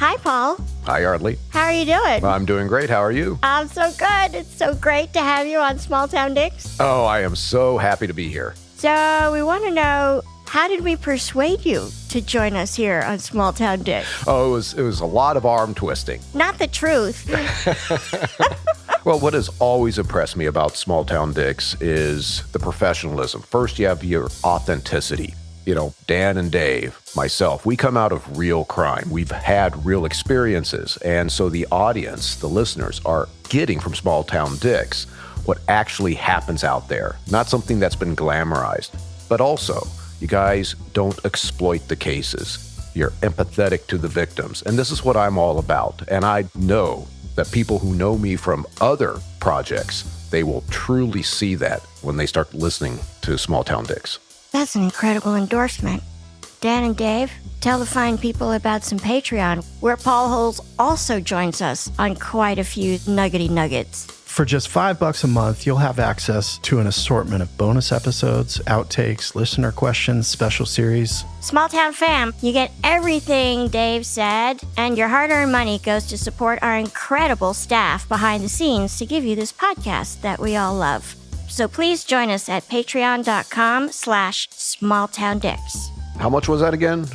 Hi, Paul. Hi, Yeardley. How are you doing? I'm doing great. How are you? I'm so good. It's so great to have you on Small Town Dicks. Oh, I am so happy to be here. So we want to know, how did we persuade you to join us here on Small Town Dicks? Oh, it was a lot of arm twisting. Not the truth. Well, what has always impressed me about Small Town Dicks is the professionalism. First, you have your authenticity. You know, Dan and Dave, myself, we come out of real crime. We've had real experiences. And so the audience, the listeners, are getting from Small Town Dicks what actually happens out there, not something that's been glamorized. But also, you guys don't exploit the cases. You're empathetic to the victims. And this is what I'm all about. And I know that people who know me from other projects, they will truly see that when they start listening to Small Town Dicks. That's an incredible endorsement. Dan and Dave, tell the fine people about some Patreon, where Paul Holes also joins us on quite a few nuggety nuggets. For just $5 a month, you'll have access to an assortment of bonus episodes, outtakes, listener questions, special series. Small Town fam, you get everything Dave said, and your hard-earned money goes to support our incredible staff behind the scenes to give you this podcast that we all love. So please join us at patreon.com/smalltowndicks. How much was that again?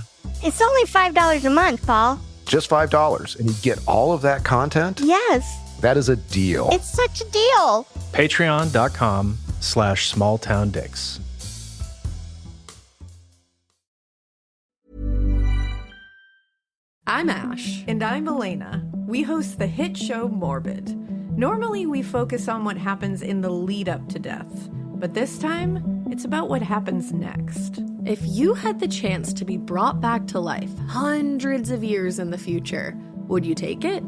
It's only $5 a month, Paul. Just $5. And you get all of that content? Yes. That is a deal. It's such a deal. Patreon.com/smalltowndicks. I'm Ash. And I'm Elena. We host the hit show Morbid. Normally, we focus on what happens in the lead up to death. But this time, it's about what happens next. If you had the chance to be brought back to life hundreds of years in the future, would you take it?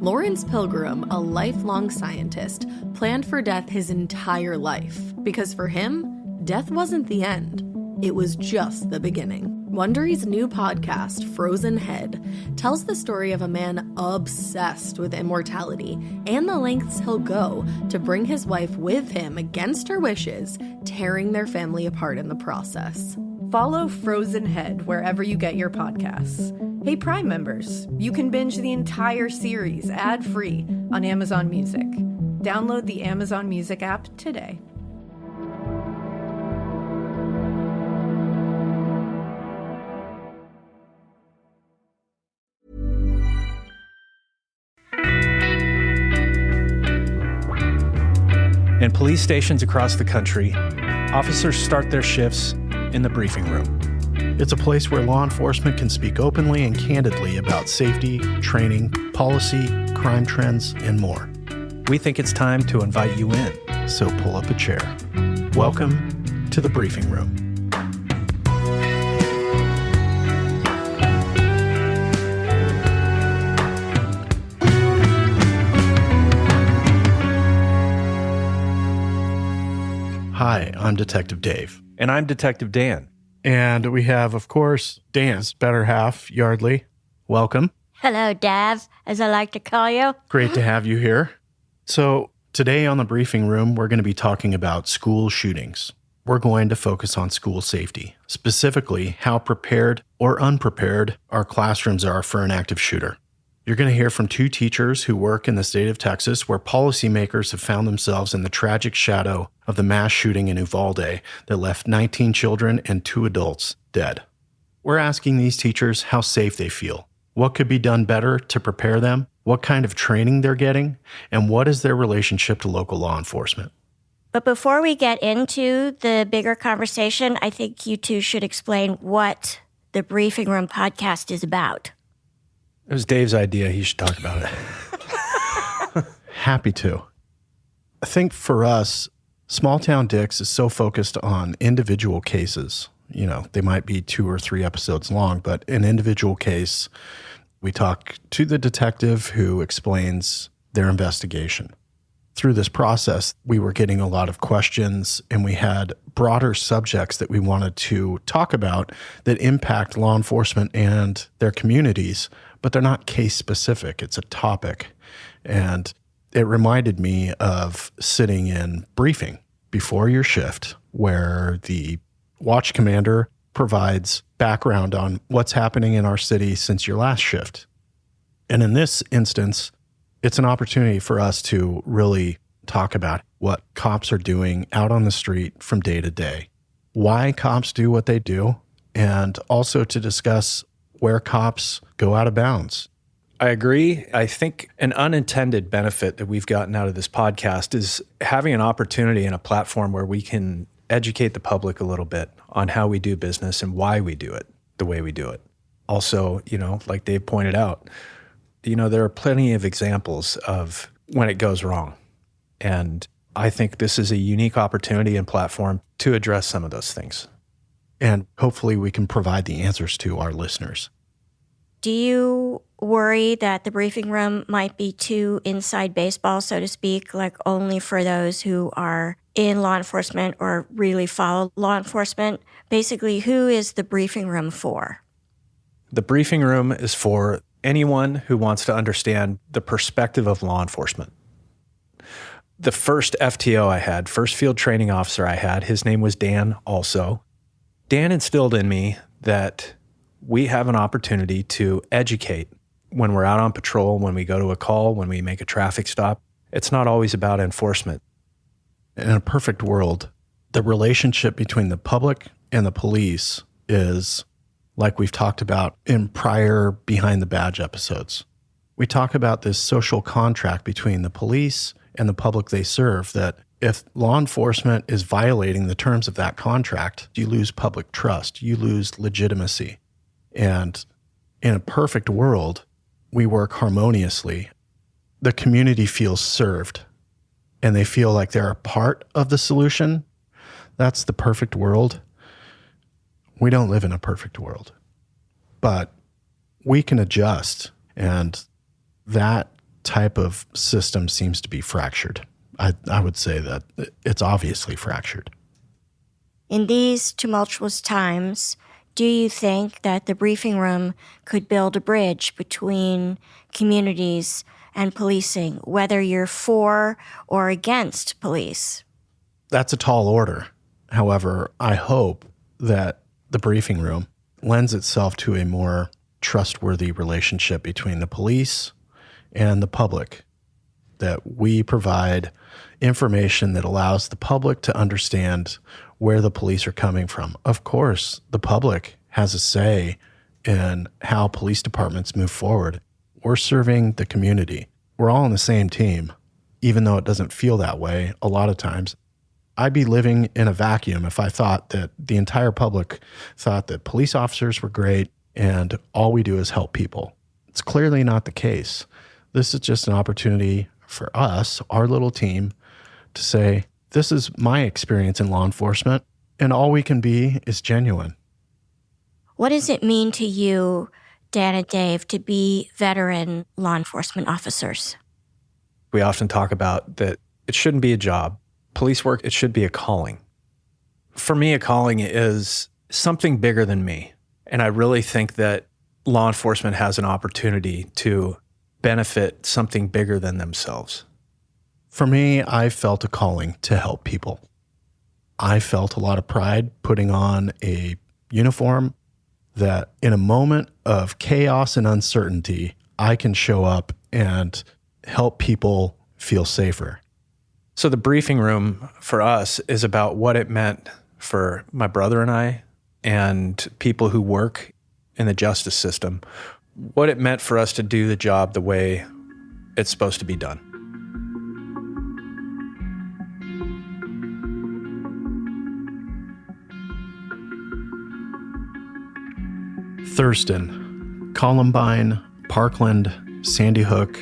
Lawrence Pilgrim, a lifelong scientist, planned for death his entire life. Because for him, death wasn't the end. It was just the beginning. Wondery's new podcast, Frozen Head, tells the story of a man obsessed with immortality and the lengths he'll go to bring his wife with him against her wishes, tearing their family apart in the process. Follow Frozen Head wherever you get your podcasts. Hey, Prime members, you can binge the entire series ad-free on Amazon Music. Download the Amazon Music app today. In police stations across the country, officers start their shifts in the briefing room. It's a place where law enforcement can speak openly and candidly about safety, training, policy, crime trends, and more. We think it's time to invite you in, so pull up a chair. Welcome to the briefing room. Hi, I'm Detective Dave. And I'm Detective Dan. And we have, of course, Dan's better half, Yeardley. Welcome. Hello, Dav, as I like to call you. Great to have you here. So today on the briefing room, we're going to be talking about school shootings. We're going to focus on school safety, specifically how prepared or unprepared our classrooms are for an active shooter. You're going to hear from two teachers who work in the state of Texas where policymakers have found themselves in the tragic shadow of the mass shooting in Uvalde that left 19 children and 2 adults dead. We're asking these teachers how safe they feel, what could be done better to prepare them, what kind of training they're getting, and what is their relationship to local law enforcement. But before we get into the bigger conversation, I think you two should explain what the Briefing Room podcast is about. It was Dave's idea. He should talk about it. Happy to. I think for us, Small Town Dicks is so focused on individual cases. You know, they might be 2 or 3 episodes long, but an individual case, we talk to the detective who explains their investigation. Through this process, we were getting a lot of questions, and we had broader subjects that we wanted to talk about that impact law enforcement and their communities, but they're not case specific. It's a topic. And it reminded me of sitting in briefing before your shift, where the watch commander provides background on what's happening in our city since your last shift. And in this instance, it's an opportunity for us to really talk about what cops are doing out on the street from day to day, why cops do what they do, and also to discuss where cops go out of bounds. I agree. I think an unintended benefit that we've gotten out of this podcast is having an opportunity and a platform where we can educate the public a little bit on how we do business and why we do it the way we do it. Also, like Dave pointed out, there are plenty of examples of when it goes wrong. And I think this is a unique opportunity and platform to address some of those things. And hopefully we can provide the answers to our listeners. Do you worry that the briefing room might be too inside baseball, so to speak, like only for those who are in law enforcement or really follow law enforcement? Basically, who is the briefing room for? The briefing room is for anyone who wants to understand the perspective of law enforcement. The first FTO I had, first field training officer I had, his name was Dan also. Dan instilled in me that we have an opportunity to educate when we're out on patrol, when we go to a call, when we make a traffic stop. It's not always about enforcement. In a perfect world, the relationship between the public and the police is like we've talked about in prior Behind the Badge episodes. We talk about this social contract between the police and the public they serve, that if law enforcement is violating the terms of that contract, you lose public trust, you lose legitimacy. And in a perfect world, we work harmoniously. The community feels served and they feel like they're a part of the solution. That's the perfect world. We don't live in a perfect world, but we can adjust, and that type of system seems to be fractured. I would say that it's obviously fractured. In these tumultuous times, do you think that the briefing room could build a bridge between communities and policing, whether you're for or against police? That's a tall order. However, I hope that the briefing room lends itself to a more trustworthy relationship between the police and the public, that we provide information that allows the public to understand where the police are coming from. Of course, the public has a say in how police departments move forward. We're serving the community. We're all on the same team, even though it doesn't feel that way a lot of times. I'd be living in a vacuum if I thought that the entire public thought that police officers were great and all we do is help people. It's clearly not the case. This is just an opportunity for us, our little team, to say, this is my experience in law enforcement, and all we can be is genuine. What does it mean to you, Dan and Dave, to be veteran law enforcement officers? We often talk about that it shouldn't be a job. Police work, it should be a calling. For me, a calling is something bigger than me. And I really think that law enforcement has an opportunity to benefit something bigger than themselves. For me, I felt a calling to help people. I felt a lot of pride putting on a uniform that in a moment of chaos and uncertainty, I can show up and help people feel safer. So the briefing room for us is about what it meant for my brother and I and people who work in the justice system, what it meant for us to do the job the way it's supposed to be done. Thurston, Columbine, Parkland, Sandy Hook,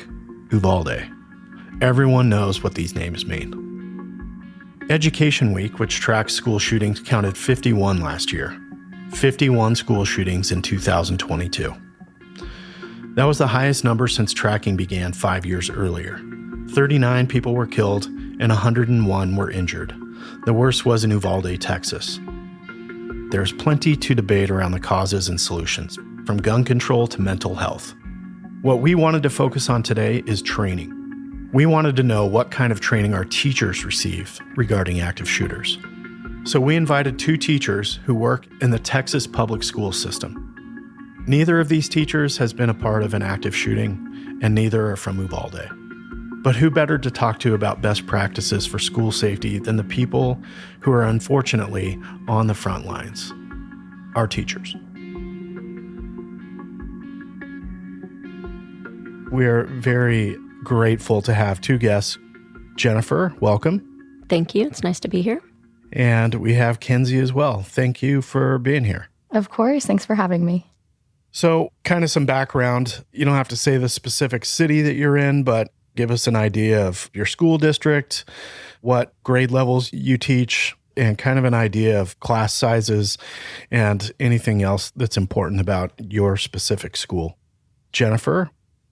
Uvalde. Everyone knows what these names mean. Education Week, which tracks school shootings, counted 51 last year. 51 school shootings in 2022. That was the highest number since tracking began 5 years earlier. 39 people were killed and 101 were injured. The worst was in Uvalde, Texas. There's plenty to debate around the causes and solutions, from gun control to mental health. What we wanted to focus on today is training. We wanted to know what kind of training our teachers received regarding active shooters. So we invited two teachers who work in the Texas public school system. Neither of these teachers has been a part of an active shooting, and neither are from Uvalde. But who better to talk to about best practices for school safety than the people who are unfortunately on the front lines? Our teachers. We are very grateful to have two guests. Jennifer, welcome. Thank you. It's nice to be here. And we have Kenzie as well. Thank you for being here. Of course. Thanks for having me. So, kind of some background. You don't have to say the specific city that you're in, but give us an idea of your school district, what grade levels you teach, and kind of an idea of class sizes and anything else that's important about your specific school. Jennifer?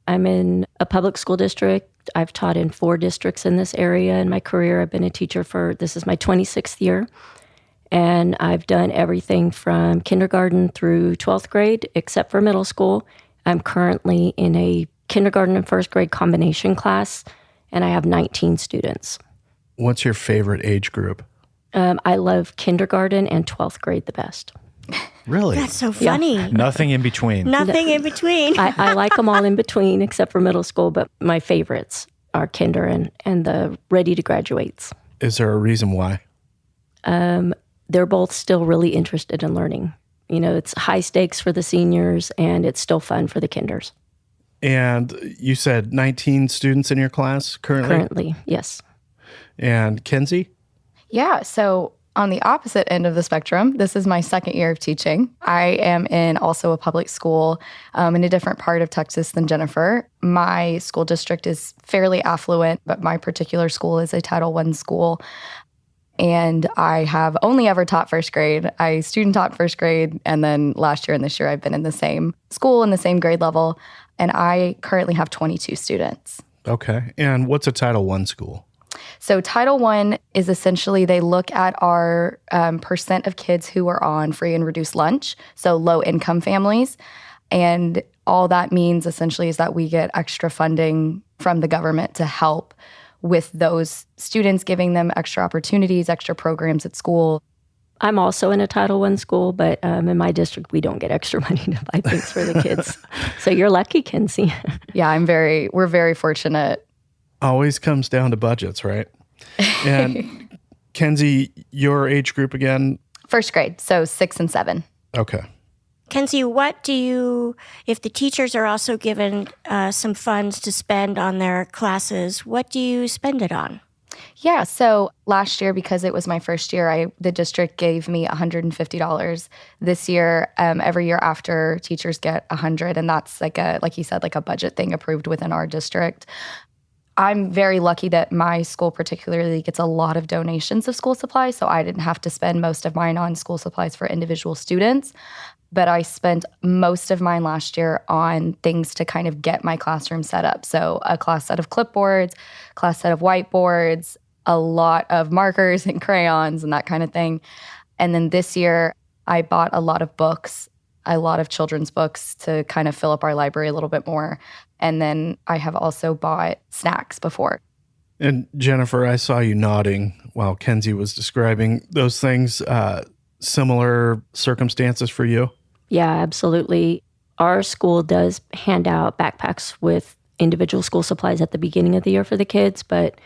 I'm in a public school district. I've taught in 4 districts in this area in my career. I've been a teacher this is my 26th year. And I've done everything from kindergarten through 12th grade, except for middle school. I'm currently in a kindergarten and first grade combination class, and I have 19 students. What's your favorite age group? I love kindergarten and 12th grade the best. Really? That's so funny. Yeah. Nothing in between. Nothing in between. I like them all in between, except for middle school, but my favorites are kinder and the ready to graduates. Is there a reason why? They're both still really interested in learning. You know, it's high stakes for the seniors, and it's still fun for the kinders. And you said 19 students in your class currently? Currently, yes. And Kenzie? Yeah. So on the opposite end of the spectrum, this is my second year of teaching. I am in also a public school in a different part of Texas than Jennifer. My school district is fairly affluent, but my particular school is a Title I school. And I have only ever taught first grade. I student taught first grade, and then last year and this year I've been in the same school in the same grade level, and I currently have 22 students. Okay. And what's a Title I school? So Title I is essentially they look at our percent of kids who are on free and reduced lunch, so low-income families. And all that means essentially is that we get extra funding from the government to help with those students, giving them extra opportunities, extra programs at school. I'm also in a Title I school, but in my district, we don't get extra money to buy things for the kids. So you're lucky, Kenzie. Yeah, we're very fortunate. Always comes down to budgets, right? And Kenzie, your age group again? First grade, so 6 and 7. Okay. Kenzie, if the teachers are also given some funds to spend on their classes, what do you spend it on? Yeah, so last year, because it was my first year, the district gave me $150. This year, every year after, teachers get $100, and that's like you said, like a budget thing approved within our district. I'm very lucky that my school particularly gets a lot of donations of school supplies, so I didn't have to spend most of mine on school supplies for individual students. But I spent most of mine last year on things to kind of get my classroom set up. So a class set of clipboards, class set of whiteboards, a lot of markers and crayons and that kind of thing. And then this year, I bought a lot of books, a lot of children's books to kind of fill up our library a little bit more. And then I have also bought snacks before. And Jennifer, I saw you nodding while Kenzie was describing those things. Similar circumstances for you? Yeah, absolutely. Our school does hand out backpacks with individual school supplies at the beginning of the year for the kids, but,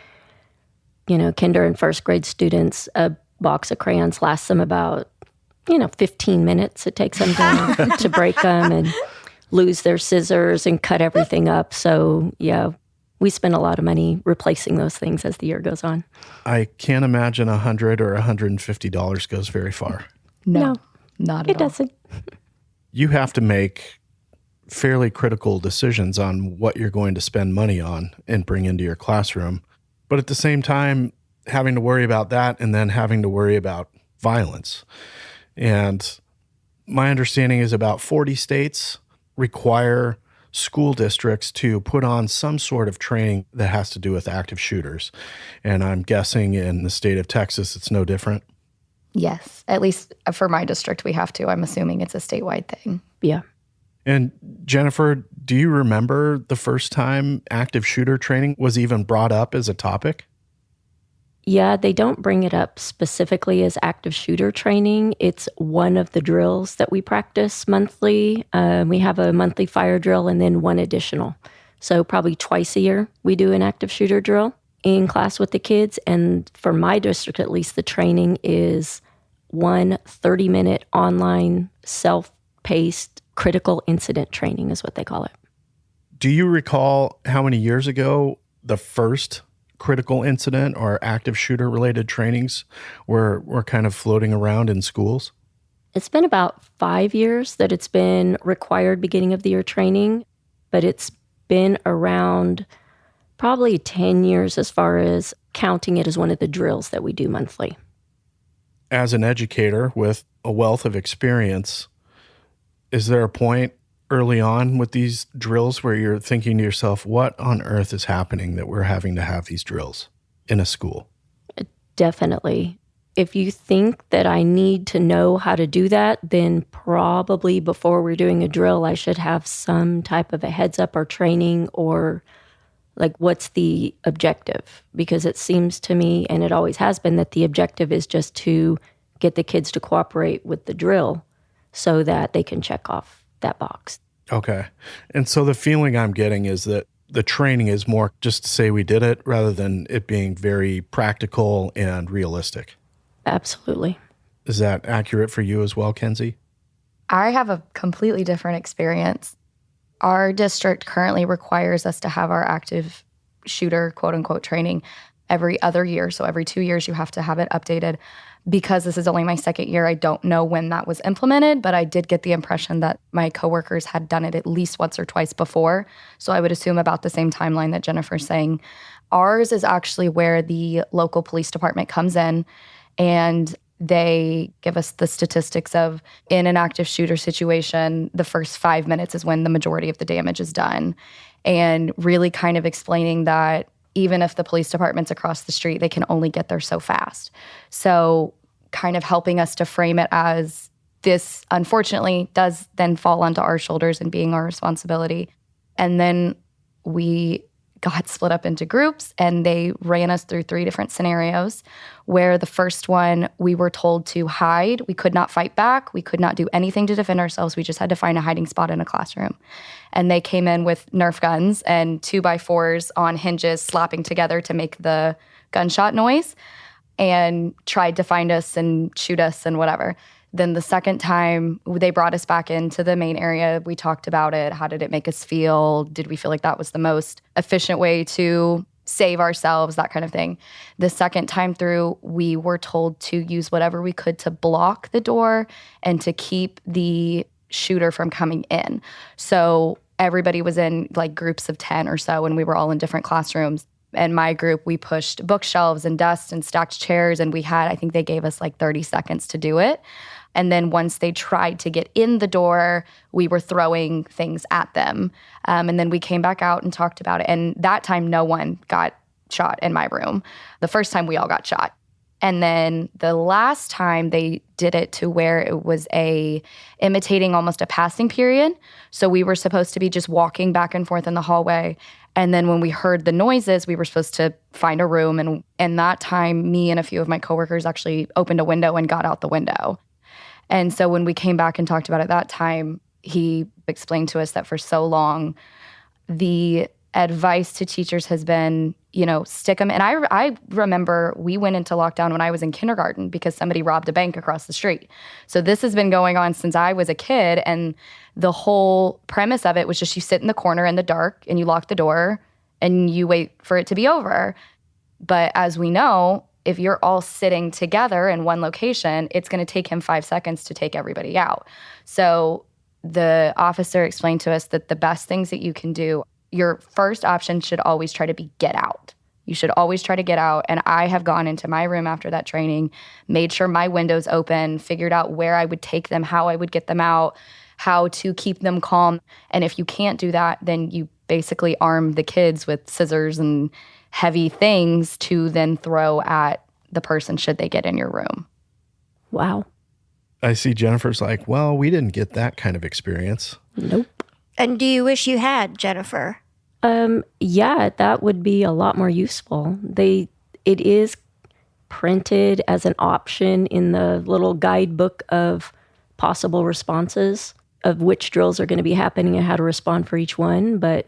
kinder and first grade students, a box of crayons lasts them about, 15 minutes. It takes them to break them and lose their scissors and cut everything up. So, yeah, we spend a lot of money replacing those things as the year goes on. I can't imagine $100 or $150 goes very far. No, not at all. It doesn't. You have to make fairly critical decisions on what you're going to spend money on and bring into your classroom. But at the same time, having to worry about that and then having to worry about violence. And my understanding is about 40 states require school districts to put on some sort of training that has to do with active shooters. And I'm guessing in the state of Texas, it's no different. Yes, at least for my district, we have to. I'm assuming it's a statewide thing. Yeah. And Jennifer, do you remember the first time active shooter training was even brought up as a topic? Yeah, they don't bring it up specifically as active shooter training. It's one of the drills that we practice monthly. We have a monthly fire drill and then one additional. So probably twice a year we do an active shooter drill in class with the kids. And for my district, at least, the training is one 30-minute online self-paced critical incident training is what they call it. Do you recall how many years ago the first critical incident or active shooter related trainings were kind of floating around in schools? It's been about 5 years that it's been required beginning of the year training, but it's been around probably 10 years as far as counting it as one of the drills that we do monthly. As an educator with a wealth of experience, is there a point early on with these drills where you're thinking to yourself, what on earth is happening that we're having to have these drills in a school? Definitely. If you think that I need to know how to do that, then probably before we're doing a drill, I should have some type of a heads up or training or like what's the objective? Because it seems to me, and it always has been, that the objective is just to get the kids to cooperate with the drill so that they can check off that box. Okay. And so the feeling I'm getting is that the training is more just to say we did it rather than it being very practical and realistic. Absolutely. Is that accurate for you as well, Kenzie? I have a completely different experience. Our district currently requires us to have our active shooter, quote unquote, training every other year. So every 2 years, you have to have it updated. Because this is only my second year, I don't know when that was implemented, but I did get the impression that my coworkers had done it at least once or twice before. So I would assume about the same timeline that Jennifer's saying. Ours is actually where the local police department comes in and they give us the statistics of, in an active shooter situation, the first 5 minutes is when the majority of the damage is done. And really kind of explaining that even if the police department's across the street, they can only get there so fast. So kind of helping us to frame it as this, unfortunately, does then fall onto our shoulders and being our responsibility. And then we got split up into groups and they ran us through 3 different scenarios where the first one, we were told to hide. We could not fight back. We could not do anything to defend ourselves. We just had to find a hiding spot in a classroom. And they came in with Nerf guns and 2x4s on hinges slapping together to make the gunshot noise and tried to find us and shoot us and whatever. Then the second time, they brought us back into the main area. We talked about it. How did it make us feel? Did we feel like that was the most efficient way to save ourselves, that kind of thing? The second time through, we were told to use whatever we could to block the door and to keep the shooter from coming in. So everybody was in like groups of 10 or so, and we were all in different classrooms. And my group, we pushed bookshelves and desks and stacked chairs, and I think they gave us like 30 seconds to do it. And then once they tried to get in the door, we were throwing things at them. And then we came back out and talked about it. And that time, no one got shot in my room. The first time, we all got shot. And then the last time they did it to where it was imitating almost a passing period. So we were supposed to be just walking back and forth in the hallway. And then when we heard the noises, we were supposed to find a room. And that time, me and a few of my coworkers actually opened a window and got out the window. And so when we came back and talked about it that time, he explained to us that for so long, the advice to teachers has been, stick them. And I remember we went into lockdown when I was in kindergarten because somebody robbed a bank across the street. So this has been going on since I was a kid. And the whole premise of it was just you sit in the corner in the dark and you lock the door and you wait for it to be over. But as we know, if you're all sitting together in one location, it's going to take him 5 seconds to take everybody out. So the officer explained to us that the best things that you can do, your first option should always try to be get out. You should always try to get out. And I have gone into my room after that training, made sure my window's open, figured out where I would take them, how I would get them out, how to keep them calm. And if you can't do that, then you basically arm the kids with scissors and heavy things to then throw at the person should they get in your room. Wow. I see Jennifer's like, well, we didn't get that kind of experience. Nope. And do you wish you had, Jennifer? Yeah, that would be a lot more useful. It is printed as an option in the little guidebook of possible responses of which drills are going to be happening and how to respond for each one, but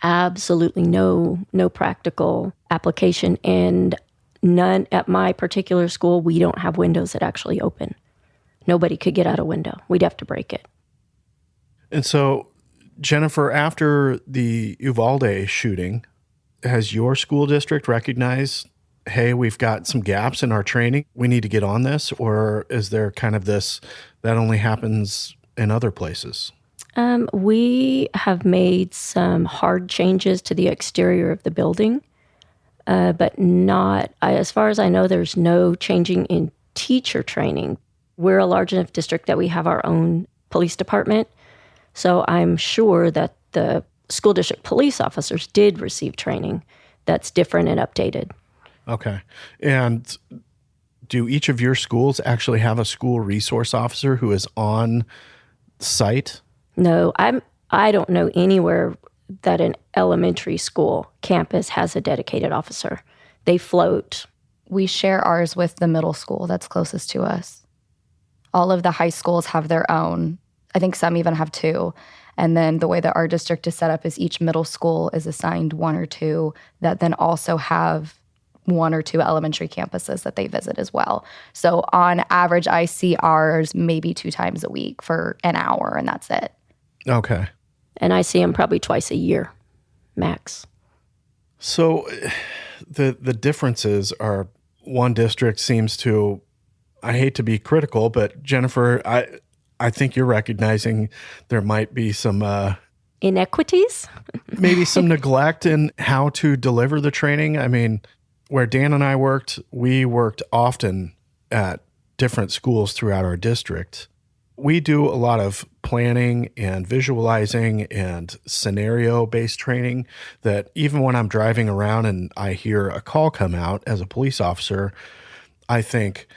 absolutely no practical application. And none at my particular school, we don't have windows that actually open. Nobody could get out a window. We'd have to break it. And so, Jennifer, after the Uvalde shooting, has your school district recognized, hey, we've got some gaps in our training, we need to get on this? Or is there kind of this that only happens in other places? We have made some hard changes to the exterior of the building, but not, as far as I know, there's no changing in teacher training. We're a large enough district that we have our own police department. So I'm sure that the school district police officers did receive training that's different and updated. Okay. And do each of your schools actually have a school resource officer who is on site? No, I don't know anywhere that an elementary school campus has a dedicated officer. They float. We share ours with the middle school that's closest to us. All of the high schools have their own. I think some even have two. And then the way that our district is set up is each middle school is assigned one or two that then also have one or two elementary campuses that they visit as well. So on average, I see ours maybe 2 times a week for an hour, and that's it. Okay. And I see them probably twice a year, max. So the differences are, one district seems to, I hate to be critical, but Jennifer, I think you're recognizing there might be some inequities, maybe some neglect in how to deliver the training. I mean, where Dan and I worked, we worked often at different schools throughout our district. We do a lot of planning and visualizing and scenario-based training that even when I'm driving around and I hear a call come out as a police officer, I think,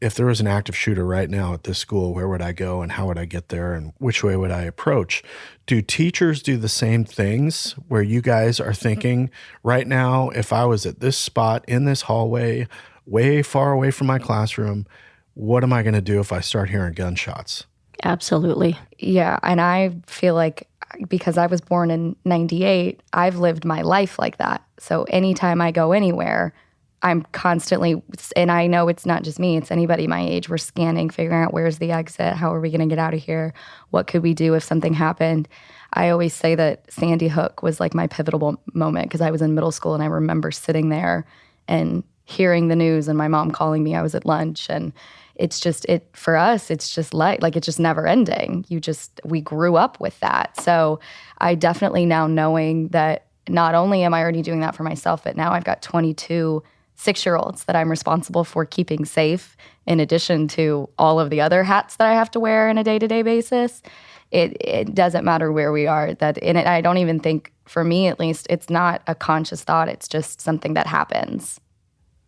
if there was an active shooter right now at this school, where would I go and how would I get there and which way would I approach? Do teachers do the same things where you guys are thinking, right now, if I was at this spot in this hallway, way far away from my classroom, what am I going to do if I start hearing gunshots? Absolutely. Yeah, and I feel like because I was born in 98, I've lived my life like that. So anytime I go anywhere, I'm constantly, and I know it's not just me, it's anybody my age, we're scanning, figuring out where's the exit, how are we going to get out of here, what could we do if something happened. I always say that Sandy Hook was like my pivotal moment because I was in middle school and I remember sitting there and hearing the news and my mom calling me. I was at lunch, and it's just, for us, it's just like it's just never ending. We grew up with that. So I definitely now, knowing that not only am I already doing that for myself, but now I've got 22 6-year-olds that I'm responsible for keeping safe, in addition to all of the other hats that I have to wear on a day-to-day basis. It doesn't matter where we are. I don't even think, for me at least, it's not a conscious thought. It's just something that happens.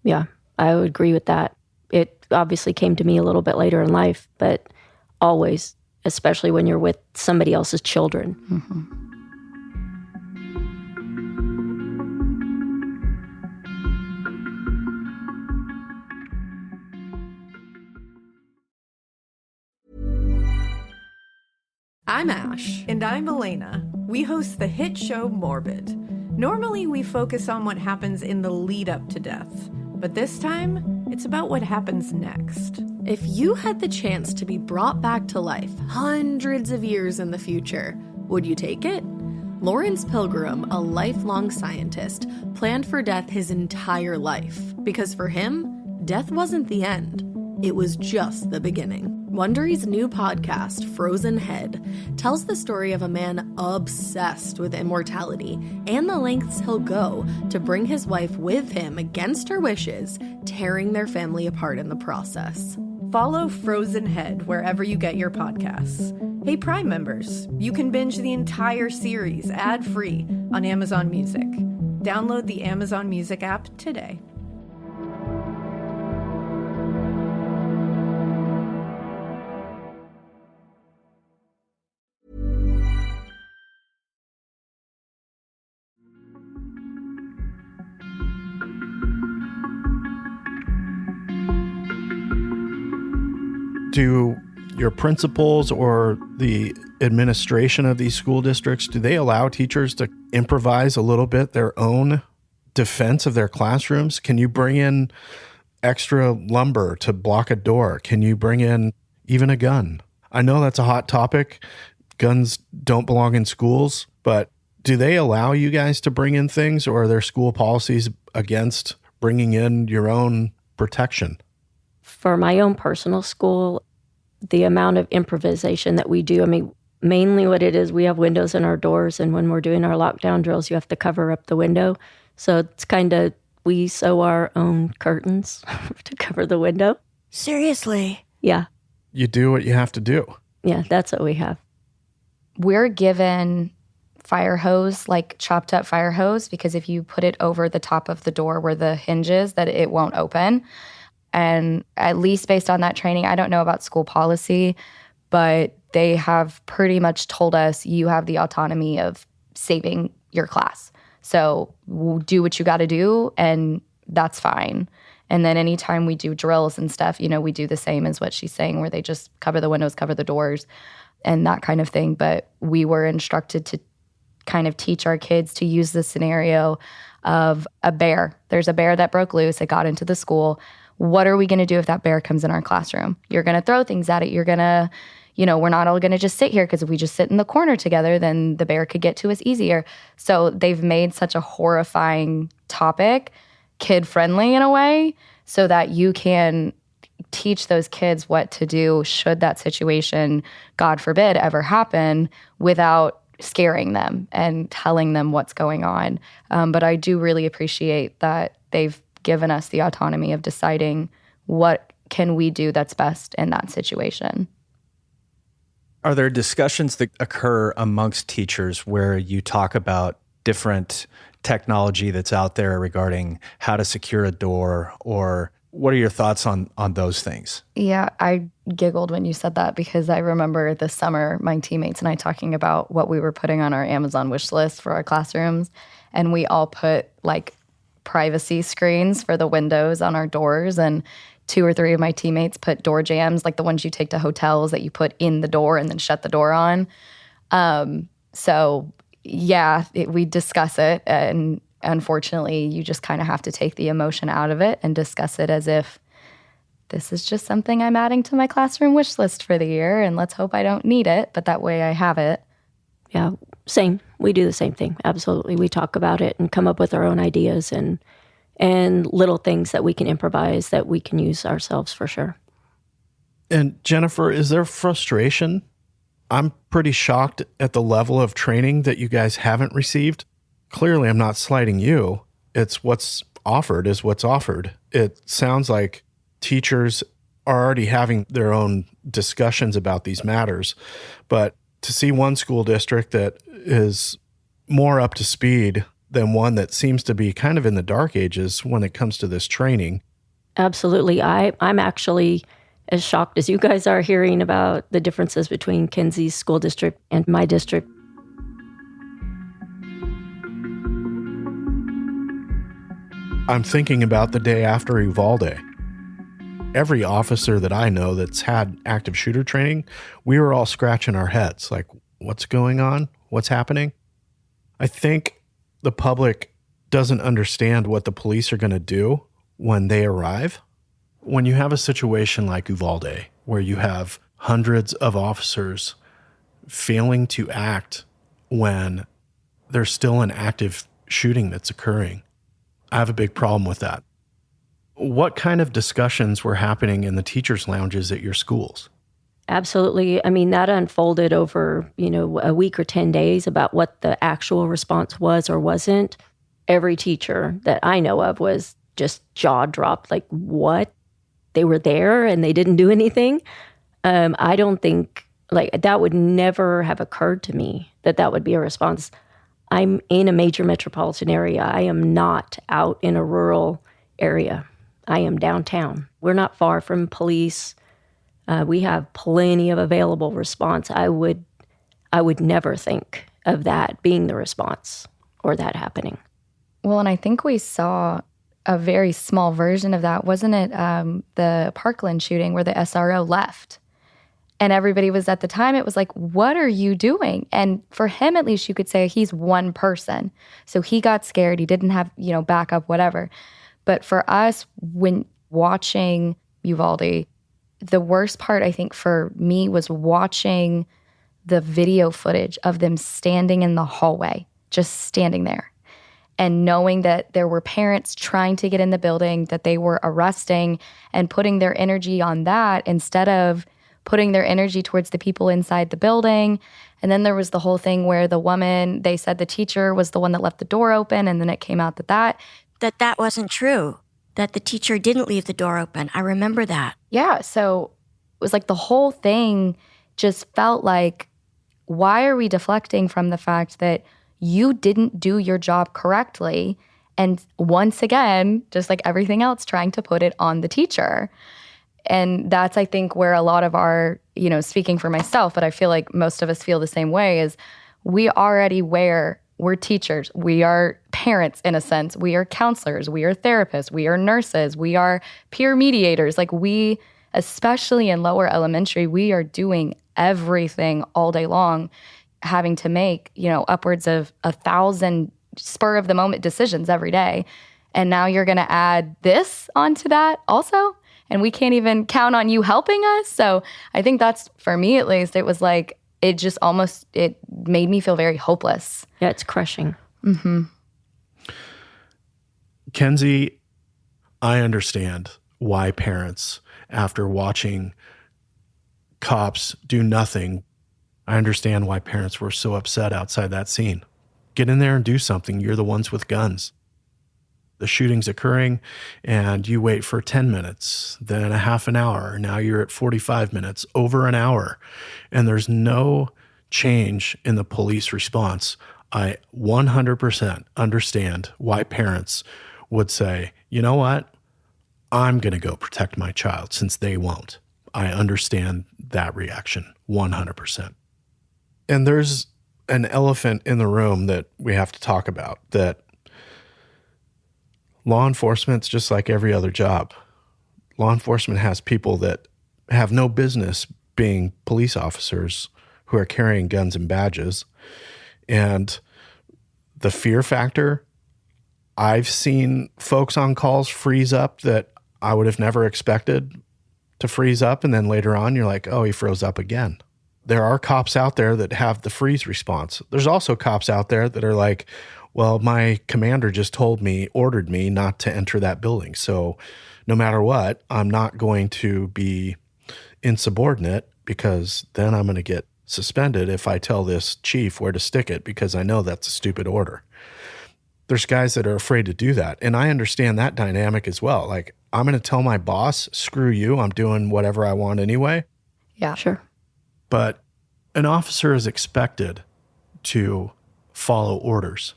Yeah, I would agree with that. It obviously came to me a little bit later in life, but always, especially when you're with somebody else's children. Mm-hmm. I'm Ash. And I'm Elena. We host the hit show Morbid. Normally, we focus on what happens in the lead up to death. But this time, it's about what happens next. If you had the chance to be brought back to life hundreds of years in the future, would you take it? Lawrence Pilgrim, a lifelong scientist, planned for death his entire life. Because for him, death wasn't the end. It was just the beginning. Wondery's new podcast, Frozen Head, tells the story of a man obsessed with immortality and the lengths he'll go to bring his wife with him against her wishes, tearing their family apart in the process. Follow Frozen Head wherever you get your podcasts. Hey, Prime members, you can binge the entire series ad-free on Amazon Music. Download the Amazon Music app today. Do your principals or the administration of these school districts, do they allow teachers to improvise a little bit their own defense of their classrooms? Can you bring in extra lumber to block a door? Can you bring in even a gun? I know that's a hot topic. Guns don't belong in schools, but do they allow you guys to bring in things, or are there school policies against bringing in your own protection? For my own personal school, the amount of improvisation that we do, I mean, mainly what it is, we have windows in our doors, and when we're doing our lockdown drills, you have to cover up the window. So it's kind of, we sew our own curtains to cover the window. Seriously? Yeah. You do what you have to do. Yeah, that's what we have. We're given fire hose, like chopped up fire hose, because if you put it over the top of the door where the hinge is, that it won't open. And at least based on that training, I don't know about school policy, but they have pretty much told us you have the autonomy of saving your class. So do what you got to do, and that's fine. And then anytime we do drills and stuff, you know, we do the same as what she's saying, where they just cover the windows, cover the doors, and that kind of thing. But we were instructed to kind of teach our kids to use the scenario of a bear. There's a bear that broke loose. It got into the school. What are we going to do if that bear comes in our classroom? You're going to throw things at it. You're going to, you know, we're not all going to just sit here, because if we just sit in the corner together, then the bear could get to us easier. So they've made such a horrifying topic kid-friendly in a way, so that you can teach those kids what to do should that situation, God forbid, ever happen, without scaring them and telling them what's going on. But I do really appreciate that they've given us the autonomy of deciding what can we do that's best in that situation. Are there discussions that occur amongst teachers where you talk about different technology that's out there regarding how to secure a door, or what are your thoughts on those things? Yeah, I giggled when you said that, because I remember this summer my teammates and I talking about what we were putting on our Amazon wish list for our classrooms, and we all put like privacy screens for the windows on our doors, and 2 or 3 of my teammates put door jams, like the ones you take to hotels that you put in the door and then shut the door on. So yeah, we discuss it, and unfortunately you just kind of have to take the emotion out of it and discuss it as if this is just something I'm adding to my classroom wish list for the year, and let's hope I don't need it, but that way I have it. Yeah, same. We do the same thing. Absolutely. We talk about it and come up with our own ideas and little things that we can improvise that we can use ourselves for sure. And Jennifer, is there frustration? I'm pretty shocked at the level of training that you guys haven't received. Clearly, I'm not slighting you. It's what's offered is what's offered. It sounds like teachers are already having their own discussions about these matters. But to see one school district that is more up to speed than one that seems to be kind of in the dark ages when it comes to this training. Absolutely. I'm actually as shocked as you guys are hearing about the differences between Kenzie's school district and my district. I'm thinking about the day after Uvalde. Every officer that I know that's had active shooter training, we were all scratching our heads like, what's going on? What's happening? I think the public doesn't understand what the police are going to do when they arrive. When you have a situation like Uvalde, where you have hundreds of officers failing to act when there's still an active shooting that's occurring, I have a big problem with that. What kind of discussions were happening in the teachers' lounges at your schools? Absolutely. I mean, that unfolded over, a week or 10 days about what the actual response was or wasn't. Every teacher that I know of was just jaw dropped, like, what? They were there and they didn't do anything? I don't think, that would never have occurred to me that would be a response. I'm in a major metropolitan area. I am not out in a rural area. I am downtown. We're not far from police. We have plenty of available response. I would never think of that being the response or that happening. Well, and I think we saw a very small version of that. Wasn't it the Parkland shooting where the SRO left? And everybody was at the time, it was like, what are you doing? And for him, at least you could say he's one person. So he got scared. He didn't have, backup, whatever. But for us, when watching Uvalde, the worst part, I think, for me was watching the video footage of them standing in the hallway, just standing there. And knowing that there were parents trying to get in the building, that they were arresting and putting their energy on that instead of putting their energy towards the people inside the building. And then there was the whole thing where the woman, they said the teacher was the one that left the door open, and then it came out That wasn't true, that the teacher didn't leave the door open. I remember that. Yeah, so it was like the whole thing just felt like, why are we deflecting from the fact that you didn't do your job correctly? And once again, just like everything else, trying to put it on the teacher. And that's, I think, where a lot of our, speaking for myself, but I feel like most of us feel the same way, is we already we're teachers. We are parents, in a sense. We are counselors. We are therapists. We are nurses. We are peer mediators. Like we, especially in lower elementary, we are doing everything all day long, having to make, upwards of 1,000 spur of the moment decisions every day. And now you're going to add this onto that also? And we can't even count on you helping us. So I think that's, for me at least, it was like, it made me feel very hopeless. Yeah, it's crushing. Mm-hmm. Kenzie, I understand why parents, after watching cops do nothing, I understand why parents were so upset outside that scene. Get in there and do something. You're the ones with guns. The shooting's occurring, and you wait for 10 minutes, then a half an hour. Now you're at 45 minutes, over an hour, and there's no change in the police response. I 100% understand why parents would say, you know what? I'm going to go protect my child, since they won't. I understand that reaction 100%. And there's an elephant in the room that we have to talk about, that law enforcement's just like every other job. Law enforcement has people that have no business being police officers who are carrying guns and badges. And the fear factor, I've seen folks on calls freeze up that I would have never expected to freeze up. And then later on, you're like, oh, he froze up again. There are cops out there that have the freeze response. There's also cops out there that are like, well, my commander just ordered me not to enter that building. So no matter what, I'm not going to be insubordinate, because then I'm going to get suspended if I tell this chief where to stick it, because I know that's a stupid order. There's guys that are afraid to do that. And I understand that dynamic as well. Like, I'm going to tell my boss, screw you, I'm doing whatever I want anyway. Yeah. Sure. But an officer is expected to follow orders.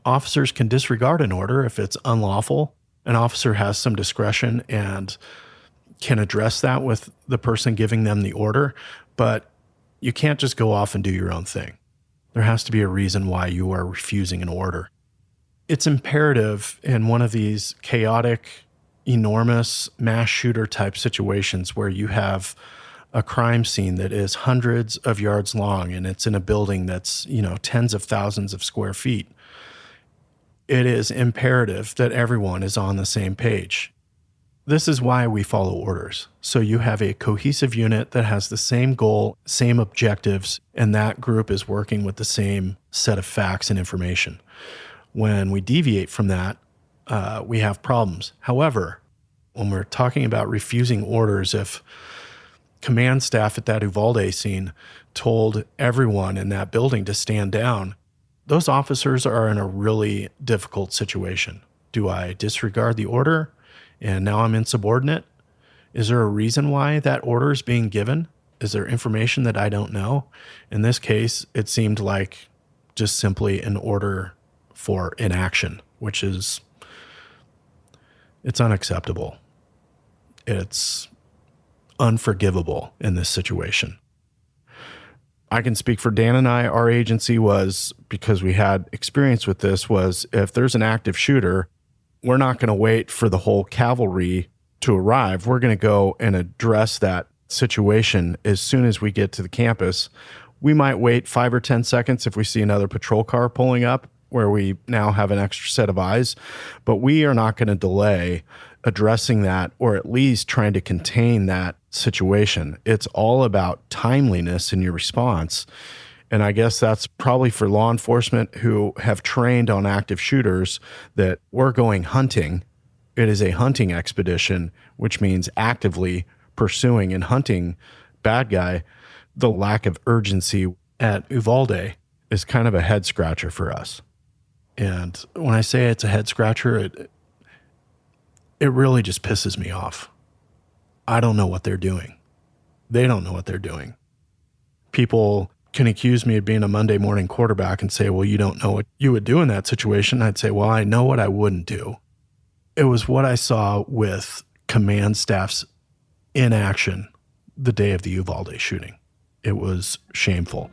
Officers can disregard an order if it's unlawful. An officer has some discretion and can address that with the person giving them the order, but you can't just go off and do your own thing. There has to be a reason why you are refusing an order. It's imperative in one of these chaotic, enormous mass shooter type situations where you have a crime scene that is hundreds of yards long and it's in a building that's, tens of thousands of square feet. It is imperative that everyone is on the same page. This is why we follow orders. So you have a cohesive unit that has the same goal, same objectives, and that group is working with the same set of facts and information. When we deviate from that, we have problems. However, when we're talking about refusing orders, if command staff at that Uvalde scene told everyone in that building to stand down, those officers are in a really difficult situation. Do I disregard the order and now I'm insubordinate? Is there a reason why that order is being given? Is there information that I don't know? In this case, it seemed like just simply an order for inaction, which is, it's unacceptable. It's unforgivable in this situation. I can speak for Dan and I. Our agency was, because we had experience with this, was if there's an active shooter, we're not going to wait for the whole cavalry to arrive. We're going to go and address that situation, as soon as we get to the campus, we might wait 5 or 10 seconds if we see another patrol car pulling up where we now have an extra set of eyes, but we are not going to delay addressing that or at least trying to contain that situation. It's all about timeliness in your response. And I guess that's probably for law enforcement who have trained on active shooters that we're going hunting. It is a hunting expedition, which means actively pursuing and hunting bad guy. The lack of urgency at Uvalde is kind of a head scratcher for us. And when I say it's a head scratcher, it really just pisses me off. I don't know what they're doing. They don't know what they're doing. People can accuse me of being a Monday morning quarterback and say, well, you don't know what you would do in that situation. I'd say, well, I know what I wouldn't do. It was what I saw with command staffs in action the day of the Uvalde shooting. It was shameful.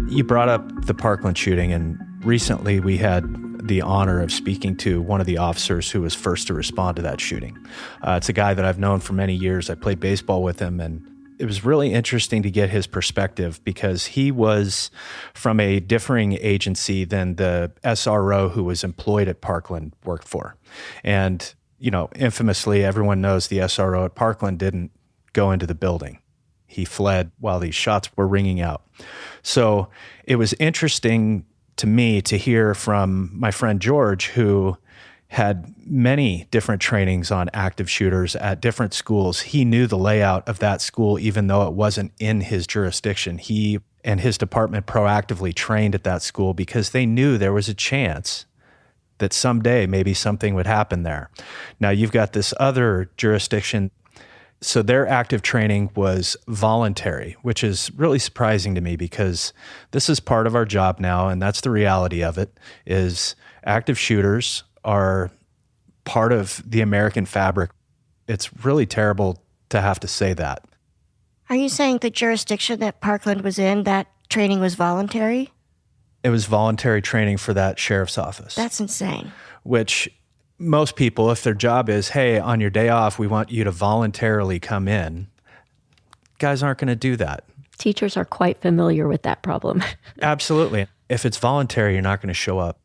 You brought up the Parkland shooting, and recently we had the honor of speaking to one of the officers who was first to respond to that shooting. It's a guy that I've known for many years. I played baseball with him, and it was really interesting to get his perspective because he was from a differing agency than the SRO who was employed at Parkland worked for. And, you know, infamously, everyone knows the SRO at Parkland didn't go into the building. He fled while these shots were ringing out. So it was interesting to me to hear from my friend George, who had many different trainings on active shooters at different schools. He knew the layout of that school, even though it wasn't in his jurisdiction. He and his department proactively trained at that school because they knew there was a chance that someday maybe something would happen there. Now you've got this other jurisdiction. So their active training was voluntary, which is really surprising to me because this is part of our job now, and that's the reality of it, is active shooters are part of the American fabric. It's really terrible to have to say that. Are you saying the jurisdiction that Parkland was in, that training was voluntary? It was voluntary training for that sheriff's office. That's insane. Which most people, if their job is, hey, on your day off, we want you to voluntarily come in, guys aren't going to do that. Teachers are quite familiar with that problem. Absolutely. If it's voluntary, you're not going to show up.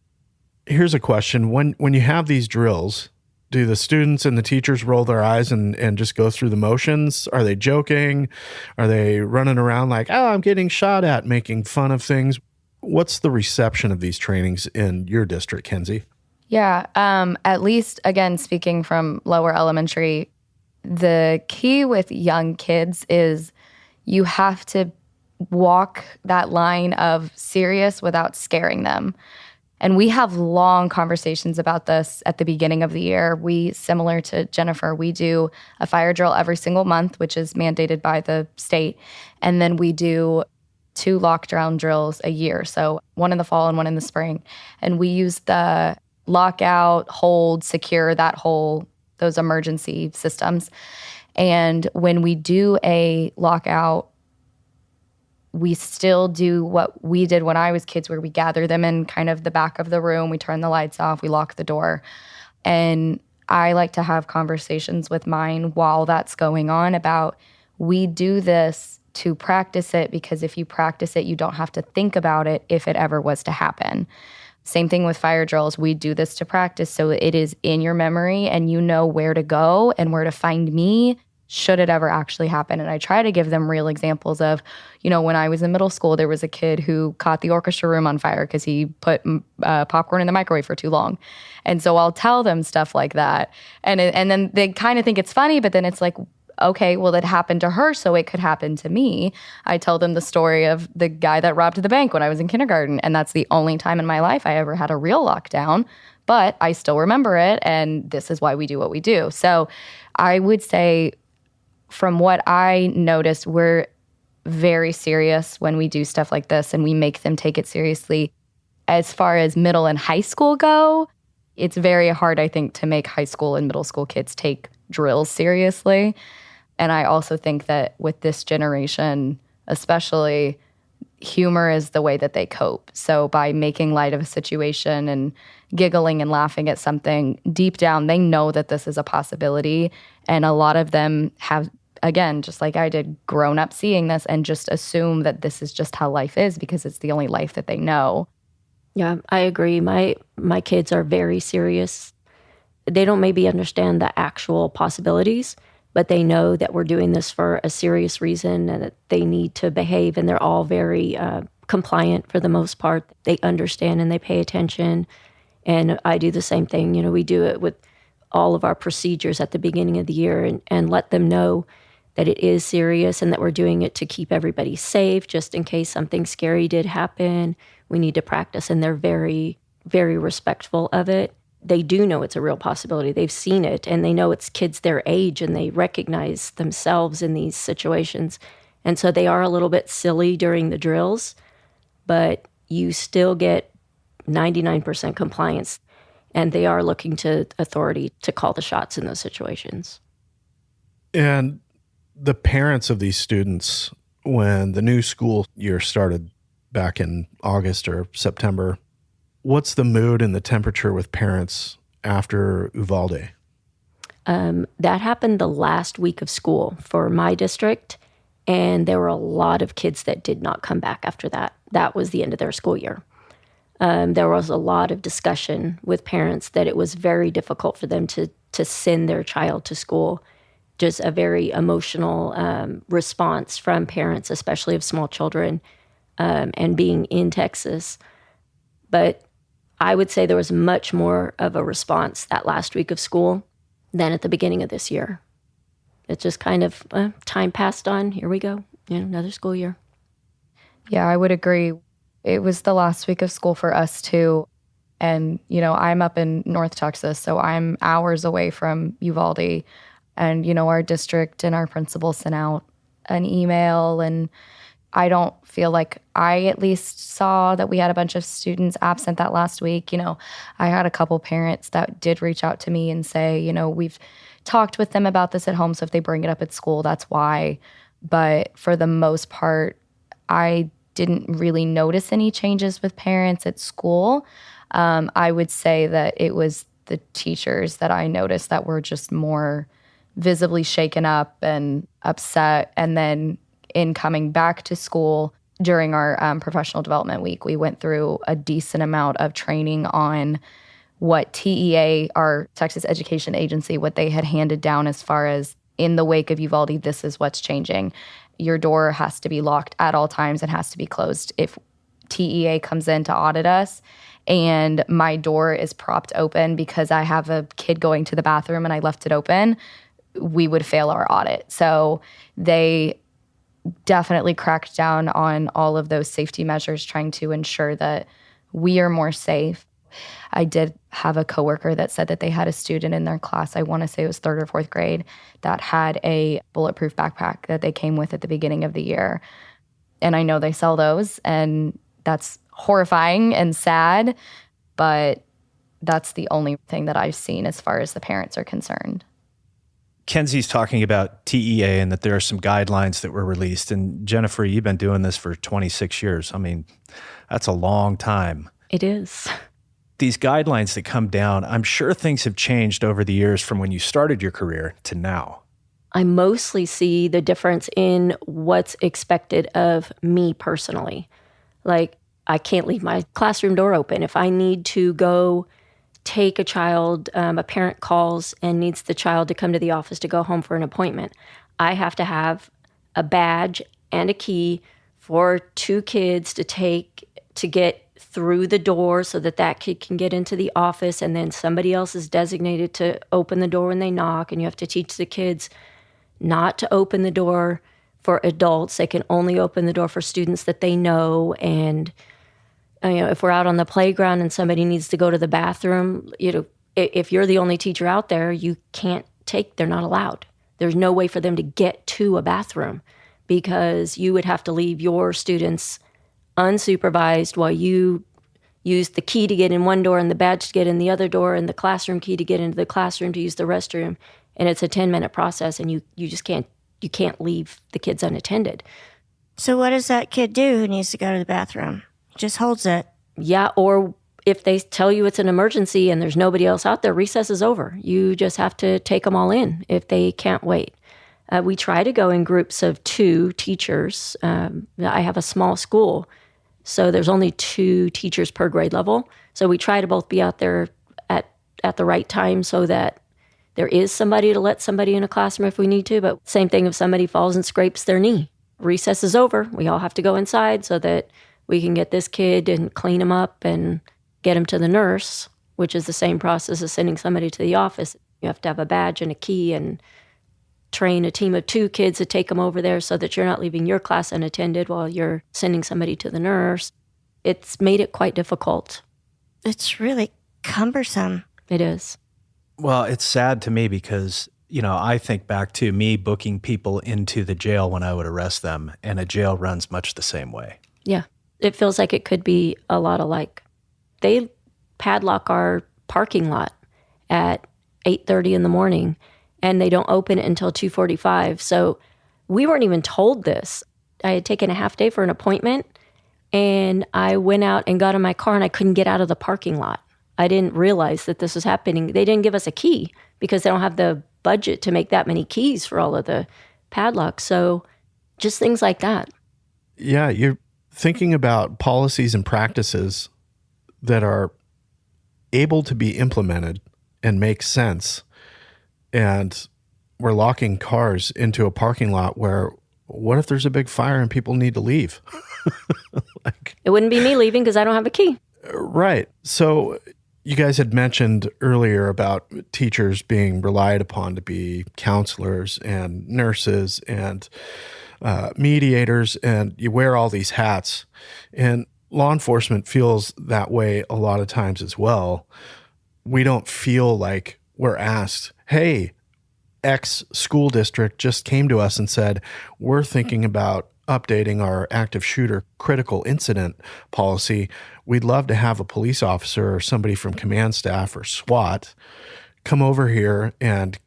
Here's a question. When you have these drills, do the students and the teachers roll their eyes and just go through the motions? Are they joking? Are they running around like, oh, I'm getting shot at, making fun of things? What's the reception of these trainings in your district, Kenzie? Yeah, at least, again, speaking from lower elementary, the key with young kids is you have to walk that line of serious without scaring them. And we have long conversations about this at the beginning of the year. We, similar to Jennifer, we do a fire drill every single month, which is mandated by the state. And then we do 2 lockdown drills a year. So one in the fall and one in the spring. And we use the lockout, hold, secure, those emergency systems. And when we do a lockout, we still do what we did when I was kids, where we gather them in kind of the back of the room, we turn the lights off, we lock the door. And I like to have conversations with mine while that's going on about, we do this to practice it, because if you practice it, you don't have to think about it if it ever was to happen. Same thing with fire drills. We do this to practice so it is in your memory and you know where to go and where to find me should it ever actually happen. And I try to give them real examples of, when I was in middle school, there was a kid who caught the orchestra room on fire because he put popcorn in the microwave for too long. And so I'll tell them stuff like that. And then they kind of think it's funny, but then it's like, okay, well, it happened to her, so it could happen to me. I tell them the story of the guy that robbed the bank when I was in kindergarten, and that's the only time in my life I ever had a real lockdown, but I still remember it, and this is why we do what we do. So I would say, from what I noticed, we're very serious when we do stuff like this, and we make them take it seriously. As far as middle and high school go, it's very hard, I think, to make high school and middle school kids take drills seriously. And I also think that with this generation, especially, humor is the way that they cope. So by making light of a situation and giggling and laughing at something, deep down, they know that this is a possibility. And a lot of them have, again, just like I did, grown up seeing this and just assume that this is just how life is because it's the only life that they know. Yeah, I agree. My kids are very serious. They don't maybe understand the actual possibilities, but they know that we're doing this for a serious reason and that they need to behave, and they're all very compliant for the most part. They understand and they pay attention, and I do the same thing. You know, we do it with all of our procedures at the beginning of the year and let them know that it is serious and that we're doing it to keep everybody safe, just in case something scary did happen. We need to practice, and they're very, very respectful of it. They do know it's a real possibility. They've seen it, and they know it's kids their age, and they recognize themselves in these situations. And so they are a little bit silly during the drills, but you still get 99% compliance, and they are looking to authority to call the shots in those situations. And the parents of these students, when the new school year started back in August or September, what's the mood and the temperature with parents after Uvalde? That happened the last week of school for my district, and there were a lot of kids that did not come back after that. That was the end of their school year. There was a lot of discussion with parents that it was very difficult for them to send their child to school. Just a very emotional response from parents, especially of small children, and being in Texas. But I would say there was much more of a response that last week of school than at the beginning of this year. It just kind of, time passed on. Here we go, another school year. Yeah, I would agree. It was the last week of school for us too. And, I'm up in North Texas, so I'm hours away from Uvalde. And, our district and our principal sent out an email, and I don't feel like I at least saw that we had a bunch of students absent that last week. I had a couple parents that did reach out to me and say, we've talked with them about this at home, so if they bring it up at school, that's why. But for the most part, I didn't really notice any changes with parents at school. I would say that it was the teachers that I noticed that were just more visibly shaken up and upset. And then in coming back to school during our professional development week, we went through a decent amount of training on what TEA, our Texas Education Agency, what they had handed down as far as in the wake of Uvalde, this is what's changing. Your door has to be locked at all times and has to be closed. If TEA comes in to audit us and my door is propped open because I have a kid going to the bathroom and I left it open, we would fail our audit. So they definitely cracked down on all of those safety measures, trying to ensure that we are more safe. I did have a coworker that said that they had a student in their class, I want to say it was 3rd or 4th grade, that had a bulletproof backpack that they came with at the beginning of the year. And I know they sell those, and that's horrifying and sad, but that's the only thing that I've seen as far as the parents are concerned. Kenzie's talking about TEA and that there are some guidelines that were released. And Jennifer, you've been doing this for 26 years. I mean, that's a long time. It is. These guidelines that come down, I'm sure things have changed over the years from when you started your career to now. I mostly see the difference in what's expected of me personally. Like, I can't leave my classroom door open. If I need to go take a child, a parent calls and needs the child to come to the office to go home for an appointment, I have to have a badge and a key for 2 kids to get through the door so that kid can get into the office, and then somebody else is designated to open the door when they knock, and you have to teach the kids not to open the door for adults. They can only open the door for students that they know. And if we're out on the playground and somebody needs to go to the bathroom, if you're the only teacher out there, they're not allowed. There's no way for them to get to a bathroom because you would have to leave your students unsupervised while you use the key to get in one door and the badge to get in the other door and the classroom key to get into the classroom to use the restroom. and it's a 10-minute process, and you just can't leave the kids unattended. So what does that kid do who needs to go to the bathroom? Just holds it. Yeah, or if they tell you it's an emergency and there's nobody else out there, recess is over. You just have to take them all in if they can't wait. We try to go in groups of 2 teachers. I have a small school, so there's only 2 teachers per grade level. So we try to both be out there at the right time so that there is somebody to let somebody in a classroom if we need to. But same thing if somebody falls and scrapes their knee. Recess is over. We all have to go inside so that we can get this kid and clean him up and get him to the nurse, which is the same process as sending somebody to the office. You have to have a badge and a key and train a team of 2 kids to take them over there so that you're not leaving your class unattended while you're sending somebody to the nurse. It's made it quite difficult. It's really cumbersome. It is. Well, it's sad to me because, I think back to me booking people into the jail when I would arrest them, and a jail runs much the same way. Yeah. It feels like it could be a lot alike. They padlock our parking lot at 8:30 in the morning, and they don't open it until 2:45. So we weren't even told this. I had taken a half day for an appointment, and I went out and got in my car, and I couldn't get out of the parking lot. I didn't realize that this was happening. They didn't give us a key because they don't have the budget to make that many keys for all of the padlocks. So just things like that. Yeah, you're thinking about policies and practices that are able to be implemented and make sense. And we're locking cars into a parking lot where, what if there's a big fire and people need to leave? It wouldn't be me leaving because I don't have a key. Right. So you guys had mentioned earlier about teachers being relied upon to be counselors and nurses and mediators, and you wear all these hats. And law enforcement feels that way a lot of times as well. We don't feel like we're asked, hey, X school district just came to us and said, we're thinking about updating our active shooter critical incident policy. We'd love to have a police officer or somebody from command staff or SWAT come over here and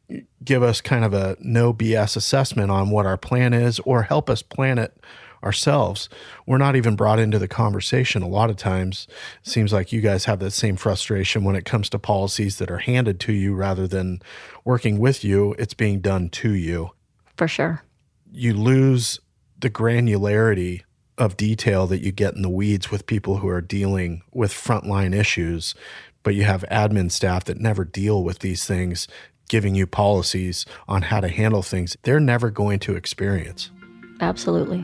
give us kind of a no BS assessment on what our plan is, or help us plan it ourselves. We're not even brought into the conversation. A lot of times it seems like you guys have that same frustration when it comes to policies that are handed to you rather than working with you. It's being done to you. For sure. You lose the granularity of detail that you get in the weeds with people who are dealing with frontline issues, but you have admin staff that never deal with these things, giving you policies on how to handle things they're never going to experience. Absolutely.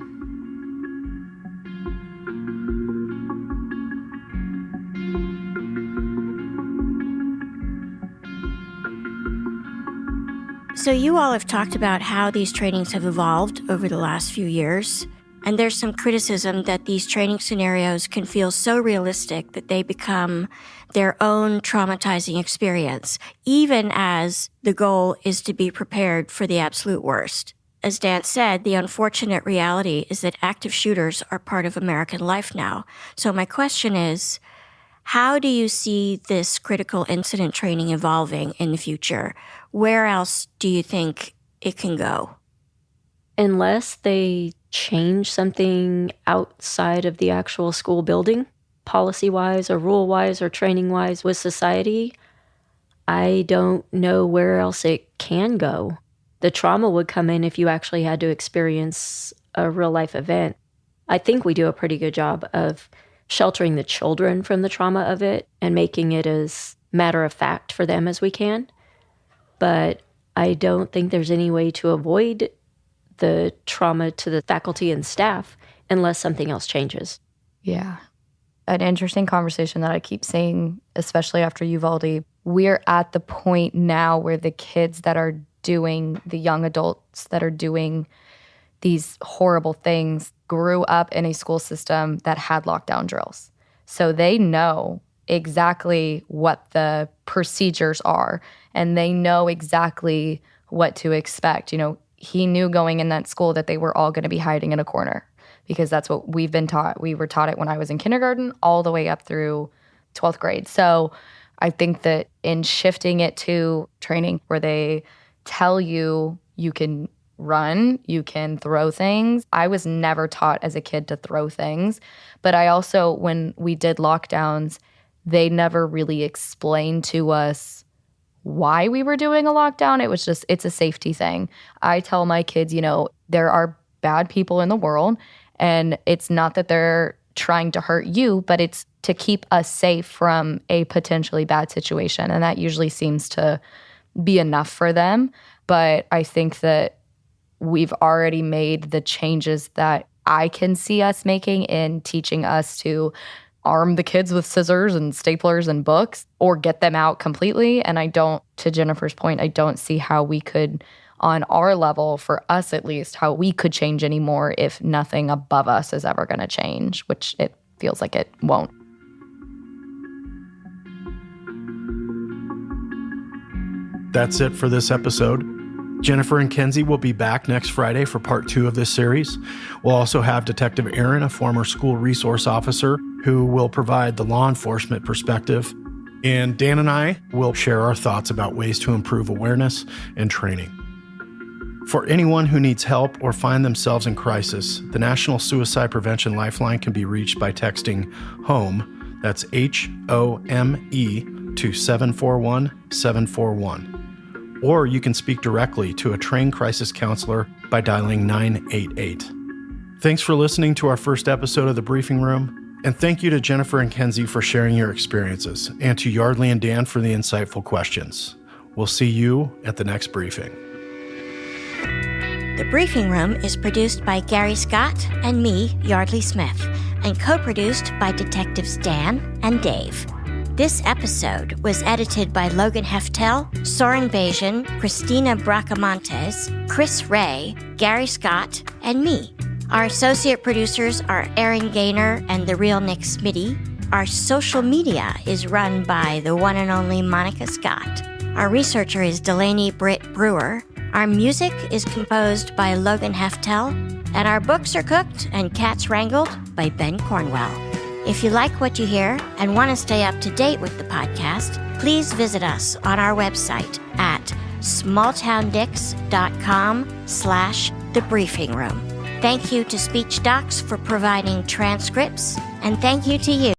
So you all have talked about how these trainings have evolved over the last few years, and there's some criticism that these training scenarios can feel so realistic that they become their own traumatizing experience, even as the goal is to be prepared for the absolute worst. As Dan said, the unfortunate reality is that active shooters are part of American life now. So my question is, how do you see this critical incident training evolving in the future? Where else do you think it can go? Unless they change something outside of the actual school building, policy-wise or rule-wise or training-wise with society, I don't know where else it can go. The trauma would come in if you actually had to experience a real-life event. I think we do a pretty good job of sheltering the children from the trauma of it and making it as matter of fact for them as we can. But I don't think there's any way to avoid the trauma to the faculty and staff unless something else changes. Yeah. An interesting conversation that I keep saying, especially after Uvalde, we're at the point now where the kids that are doing, the young adults that are doing these horrible things grew up in a school system that had lockdown drills. So they know exactly what the procedures are, and they know exactly what to expect. You know, he knew going in that school that they were all going to be hiding in a corner because that's what we've been taught. We were taught it when I was in kindergarten all the way up through 12th grade. So I think that in shifting it to training where they tell you you can run, you can throw things. I was never taught as a kid to throw things. But I also, when we did lockdowns, they never really explained to us why we were doing a lockdown. It was just, it's a safety thing. I tell my kids, there are bad people in the world, and it's not that they're trying to hurt you, but it's to keep us safe from a potentially bad situation. And that usually seems to be enough for them. But I think that we've already made the changes that I can see us making in teaching us to arm the kids with scissors and staplers and books or get them out completely. And to Jennifer's point, I don't see how we could, on our level, for us at least, how we could change anymore if nothing above us is ever going to change, which it feels like it won't. That's it for this episode. Jennifer and Kenzie will be back next Friday for part 2 of this series. We'll also have Detective Aaron, a former school resource officer, who will provide the law enforcement perspective. And Dan and I will share our thoughts about ways to improve awareness and training. For anyone who needs help or find themselves in crisis, the National Suicide Prevention Lifeline can be reached by texting HOME, that's HOME, to 741-741. Or you can speak directly to a trained crisis counselor by dialing 988. Thanks for listening to our first episode of The Briefing Room, and thank you to Jennifer and Kenzie for sharing your experiences, and to Yeardley and Dan for the insightful questions. We'll see you at the next briefing. The Briefing Room is produced by Gary Scott and me, Yeardley Smith, and co-produced by Detectives Dan and Dave. This episode was edited by Logan Heftel, Soren Bajan, Christina Bracamontes, Chris Ray, Gary Scott, and me. Our associate producers are Aaron Gaynor and the real Nick Smitty. Our social media is run by the one and only Monica Scott. Our researcher is Delaney Britt Brewer. Our music is composed by Logan Heftel, and our books are cooked and cats wrangled by Ben Cornwell. If you like what you hear and want to stay up to date with the podcast, please visit us on our website at smalltowndicks.com/thebriefing room. Thank you to Speech Docs for providing transcripts, and thank you to you